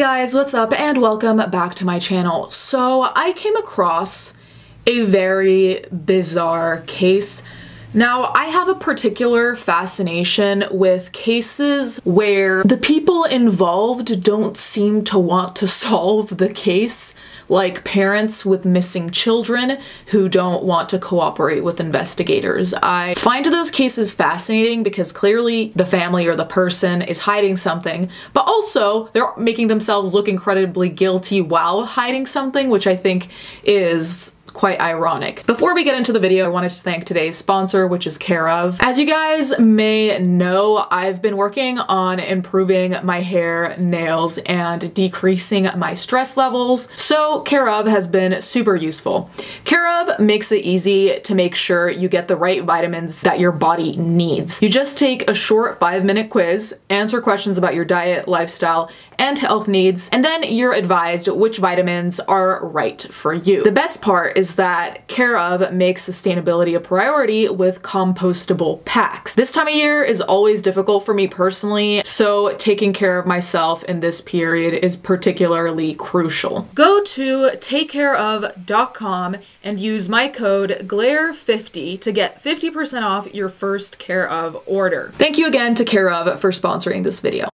guys, what's up and welcome back to my channel. So I came across a very bizarre case. Now, I have a particular fascination with cases where the people involved don't seem to want to solve the case, like parents with missing children who don't want to cooperate with investigators. I find those cases fascinating because clearly the family or the person is hiding something, but also they're making themselves look incredibly guilty while hiding something, which I think is quite ironic. Before we get into the video, I wanted to thank today's sponsor, which is Care Of. As you guys may know, I've been working on improving my hair, nails, and decreasing my stress levels, so Care Of has been super useful. Care Of makes it easy to make sure you get the right vitamins that your body needs. You just take a short 5-minute quiz, answer questions about your diet, lifestyle, and health needs, and then you're advised which vitamins are right for you. The best part is that Care Of makes sustainability a priority with compostable packs. This time of year is always difficult for me personally, so taking care of myself in this period is particularly crucial. Go to takecareof.com and use my code GLARE50 to get 50% off your first Care Of order. Thank you again to Care Of for sponsoring this video.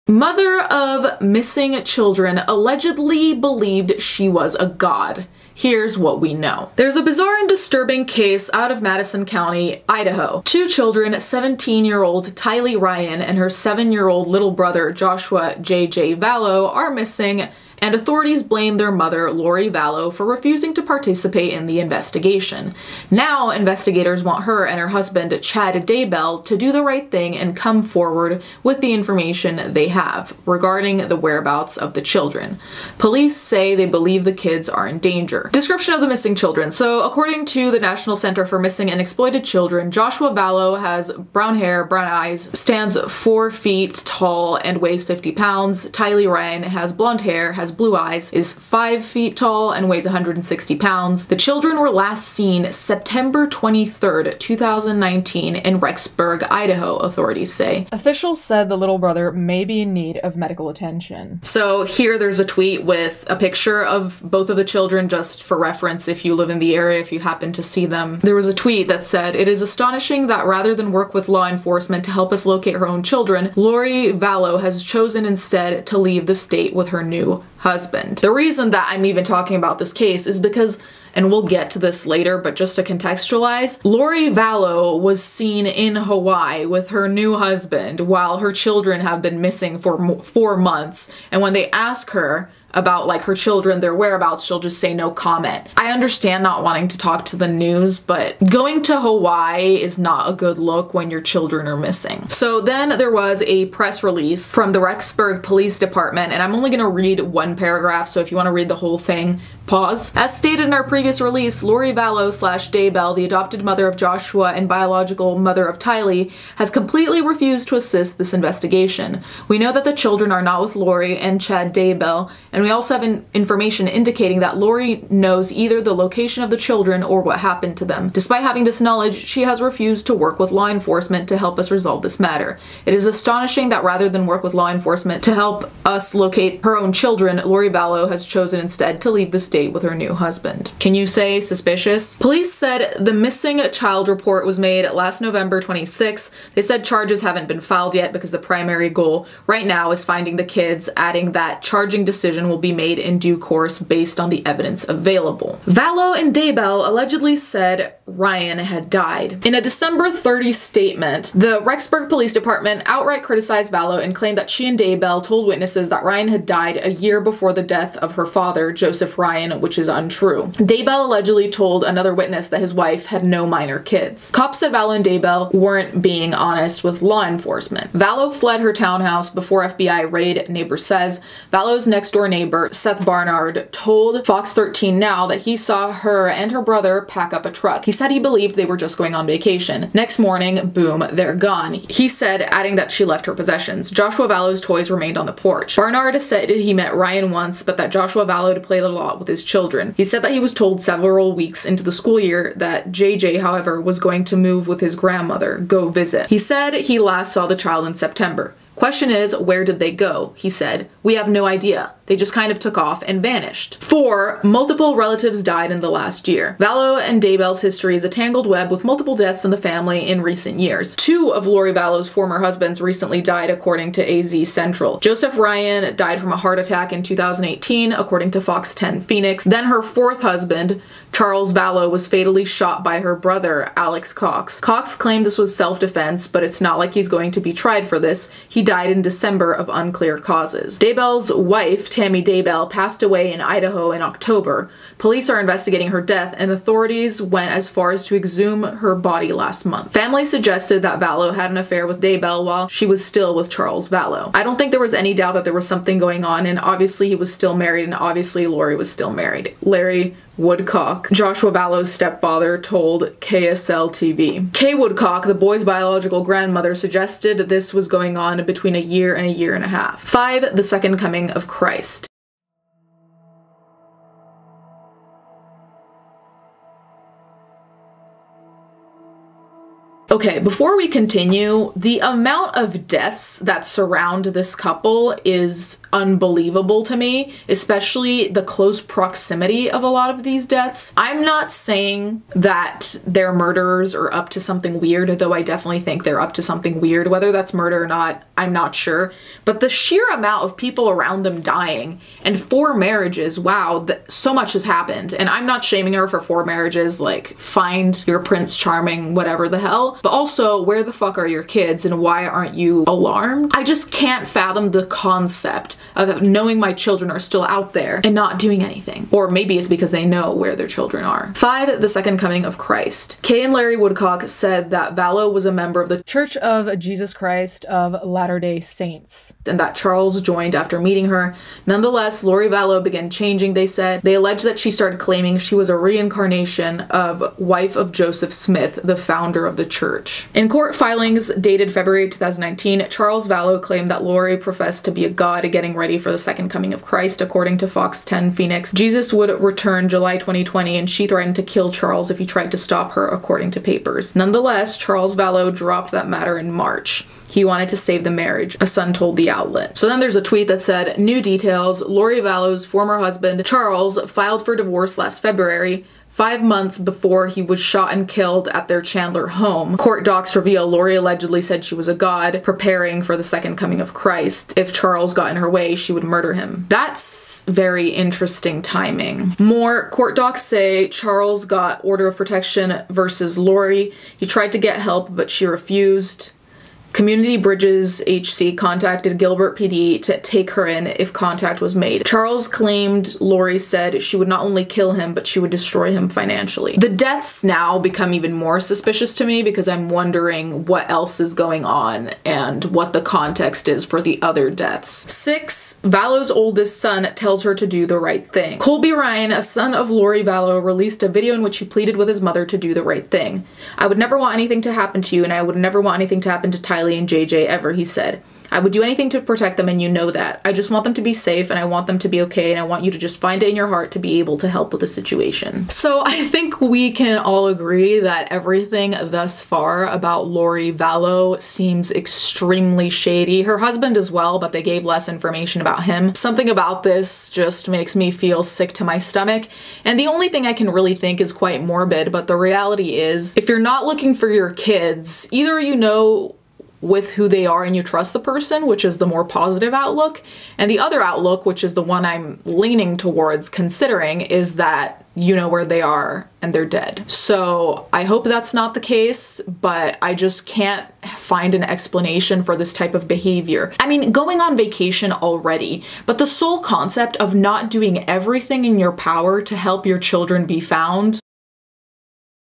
Mother of missing children allegedly believed she was a god. Here's what we know. There's a bizarre and disturbing case out of Madison County, Idaho. Two children, 17-year-old Tylee Ryan and her 7-year-old little brother Joshua J.J. Vallow, are missing, and authorities blame their mother, Lori Vallow, for refusing to participate in the investigation. Now, investigators want her and her husband, Chad Daybell, to do the right thing and come forward with the information they have regarding the whereabouts of the children. Police say they believe the kids are in danger. Description of the missing children. So, according to the National Center for Missing and Exploited Children, Joshua Vallow has brown hair, brown eyes, stands 4 feet tall, and weighs 50 pounds. Tylee Ryan has blonde hair, has blue eyes, is 5 feet tall, and weighs 160 pounds. The children were last seen September 23rd, 2019 in Rexburg, Idaho, authorities say. Officials said the little brother may be in need of medical attention. So here there's a tweet with a picture of both of the children, just for reference if you live in the area, if you happen to see them. There was a tweet that said, "It is astonishing that rather than work with law enforcement to help us locate her own children, Lori Vallow has chosen instead to leave the state with her new husband." The reason that I'm even talking about this case is because, and we'll get to this later, but just to contextualize, Lori Vallow was seen in Hawaii with her new husband while her children have been missing for 4 months, and when they ask her about like her children, their whereabouts, she'll just say no comment. I understand not wanting to talk to the news, but going to Hawaii is not a good look when your children are missing. So then there was a press release from the Rexburg Police Department, and I'm only gonna read one paragraph, so if you wanna read the whole thing, pause. As stated in our previous release, Lori Vallow / Daybell, the adopted mother of Joshua and biological mother of Tylee, has completely refused to assist this investigation. We know that the children are not with Lori and Chad Daybell, and we also have information indicating that Lori knows either the location of the children or what happened to them. Despite having this knowledge, she has refused to work with law enforcement to help us resolve this matter. It is astonishing that rather than work with law enforcement to help us locate her own children, Lori Vallow has chosen instead to leave the state with her new husband. Can you say suspicious? Police said the missing child report was made last November 26. They said charges haven't been filed yet because the primary goal right now is finding the kids, adding that charging decision will be made in due course based on the evidence available. Vallow and Daybell allegedly said Ryan had died. In a December 30 statement, the Rexburg Police Department outright criticized Vallow and claimed that she and Daybell told witnesses that Ryan had died a year before the death of her father, Joseph Ryan, which is untrue. Daybell allegedly told another witness that his wife had no minor kids. Cops said Vallow and Daybell weren't being honest with law enforcement. Vallow fled her townhouse before FBI raid, neighbor says. Vallow's next door neighbor, Seth Barnard, told Fox 13 Now that he saw her and her brother pack up a truck. He said he believed they were just going on vacation. Next morning, boom, they're gone. He said, adding that she left her possessions. Joshua Vallow's toys remained on the porch. Barnard said he met Ryan once, but that Joshua Vallow played a lot with his children. He said that he was told several weeks into the school year that JJ, however, was going to move with his grandmother, go visit. He said he last saw the child in September. Question is, where did they go? He said, we have no idea. They just kind of took off and vanished. 4. Multiple relatives died in the last year. Vallow and Daybell's history is a tangled web with multiple deaths in the family in recent years. 2 of Lori Vallow's former husbands recently died, according to AZ Central. Joseph Ryan died from a heart attack in 2018, according to Fox 10 Phoenix. Then her 4th husband, Charles Vallow, was fatally shot by her brother, Alex Cox. Cox claimed this was self-defense, but it's not like he's going to be tried for this. He died in December of unclear causes. Daybell's wife, Tammy Daybell, passed away in Idaho in October. Police are investigating her death, and authorities went as far as to exhume her body last month. Family suggested that Vallow had an affair with Daybell while she was still with Charles Vallow. I don't think there was any doubt that there was something going on, and obviously he was still married, and obviously Lori was still married. Larry Woodcock, Joshua Vallow's stepfather, told KSL-TV. Kay Woodcock, the boy's biological grandmother, suggested this was going on between a year and a half. 5. The Second Coming of Christ. Okay, before we continue, the amount of deaths that surround this couple is unbelievable to me, especially the close proximity of a lot of these deaths. I'm not saying that they're murderers or up to something weird, though I definitely think they're up to something weird. Whether that's murder or not, I'm not sure. But the sheer amount of people around them dying, and 4 marriages, wow, so much has happened. And I'm not shaming her for 4 marriages, like, find your Prince Charming, whatever the hell. But also, where the fuck are your kids and why aren't you alarmed? I just can't fathom the concept of knowing my children are still out there and not doing anything. Or maybe it's because they know where their children are. 5. The Second Coming of Christ. Kay and Larry Woodcock said that Vallow was a member of the Church of Jesus Christ of Latter-day Saints, and that Charles joined after meeting her. Nonetheless, Lori Vallow began changing, they said. They alleged that she started claiming she was a reincarnation of wife of Joseph Smith, the founder of the church. In court filings dated February 2019, Charles Vallow claimed that Lori professed to be a god getting ready for the Second Coming of Christ, according to Fox 10 Phoenix. Jesus would return July 2020, and she threatened to kill Charles if he tried to stop her, according to papers. Nonetheless, Charles Vallow dropped that matter in March. He wanted to save the marriage, a son told the outlet. So then there's a tweet that said, new details, Lori Vallow's former husband, Charles, filed for divorce last February, 5 months before he was shot and killed at their Chandler home. Court docs reveal Lori allegedly said she was a god preparing for the Second Coming of Christ. If Charles got in her way, she would murder him. That's very interesting timing. More court docs say Charles got order of protection versus Lori. He tried to get help, but she refused. Community Bridges HC contacted Gilbert PD to take her in if contact was made. Charles claimed Lori said she would not only kill him, but she would destroy him financially. The deaths now become even more suspicious to me because I'm wondering what else is going on and what the context is for the other deaths. 6. Vallow's oldest son tells her to do the right thing. Colby Ryan, a son of Lori Vallow, released a video in which he pleaded with his mother to do the right thing. I would never want anything to happen to you, and I would never want anything to happen to Tylee and JJ ever, he said. I would do anything to protect them, and you know that. I just want them to be safe, and I want them to be okay, and I want you to just find it in your heart to be able to help with the situation. So I think we can all agree that everything thus far about Lori Vallow seems extremely shady. Her husband as well, but they gave less information about him. Something about this just makes me feel sick to my stomach, and the only thing I can really think is quite morbid, but the reality is, if you're not looking for your kids, either you know with who they are and you trust the person, which is the more positive outlook, and the other outlook, which is the one I'm leaning towards considering, is that you know where they are and they're dead. So I hope that's not the case, but I just can't find an explanation for this type of behavior. I mean, going on vacation already, but the sole concept of not doing everything in your power to help your children be found,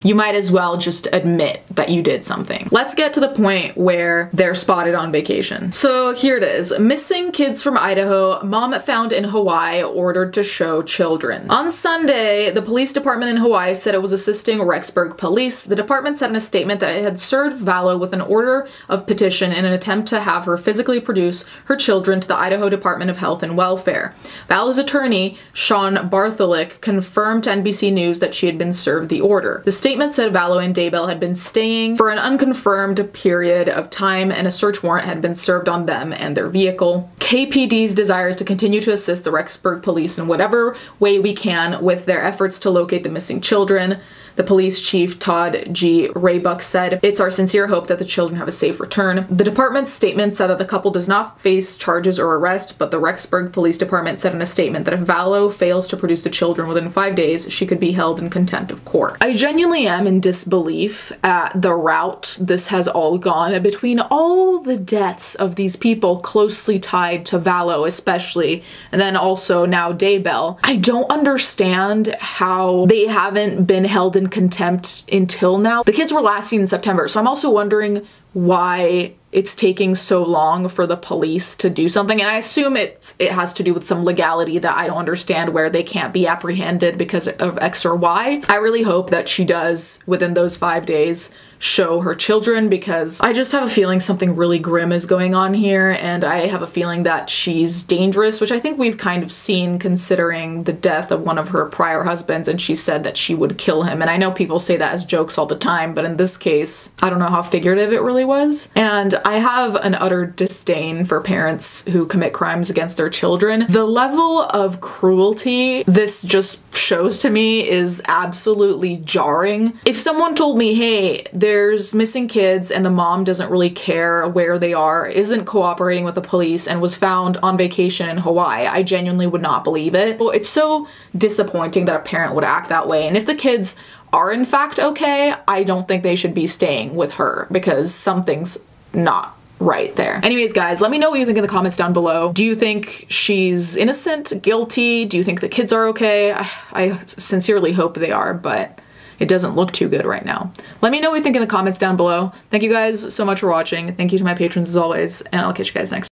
you might as well just admit that you did something. Let's get to the point where they're spotted on vacation. So here it is. Missing kids from Idaho, mom found in Hawaii, ordered to show children. On Sunday, the police department in Hawaii said it was assisting Rexburg police. The department said in a statement that it had served Vallow with an order of petition in an attempt to have her physically produce her children to the Idaho Department of Health and Welfare. Vallow's attorney, Sean Bartholick, confirmed to NBC News that she had been served the order. The statement said Vallow and Daybell had been staying for an unconfirmed period of time and a search warrant had been served on them and their vehicle. KPD's desires to continue to assist the Rexburg police in whatever way we can with their efforts to locate the missing children. The police chief, Todd G. Raybuck, said, "It's our sincere hope that the children have a safe return." The department's statement said that the couple does not face charges or arrest, but the Rexburg Police Department said in a statement that if Vallow fails to produce the children within 5 days, she could be held in contempt of court. I genuinely am in disbelief at the route this has all gone between all the deaths of these people closely tied to Vallow especially, and then also now Daybell. I don't understand how they haven't been held in contempt until now. The kids were last seen in September, so I'm also wondering why it's taking so long for the police to do something, and I assume it has to do with some legality that I don't understand, where they can't be apprehended because of X or Y. I really hope that she does, within those 5 days, show her children, because I just have a feeling something really grim is going on here, and I have a feeling that she's dangerous, which I think we've kind of seen considering the death of one of her prior husbands, and she said that she would kill him. And I know people say that as jokes all the time, but in this case, I don't know how figurative it really was. And I have an utter disdain for parents who commit crimes against their children. The level of cruelty this just shows to me is absolutely jarring. If someone told me, hey, there's missing kids and the mom doesn't really care where they are, isn't cooperating with the police, and was found on vacation in Hawaii, I genuinely would not believe it. Well, it's so disappointing that a parent would act that way. And if the kids are in fact okay, I don't think they should be staying with her, because something's not right there. Anyways, guys, let me know what you think in the comments down below. Do you think she's innocent, guilty? Do you think the kids are okay? I sincerely hope they are, but it doesn't look too good right now. Let me know what you think in the comments down below. Thank you guys so much for watching. Thank you to my patrons as always, and I'll catch you guys next time.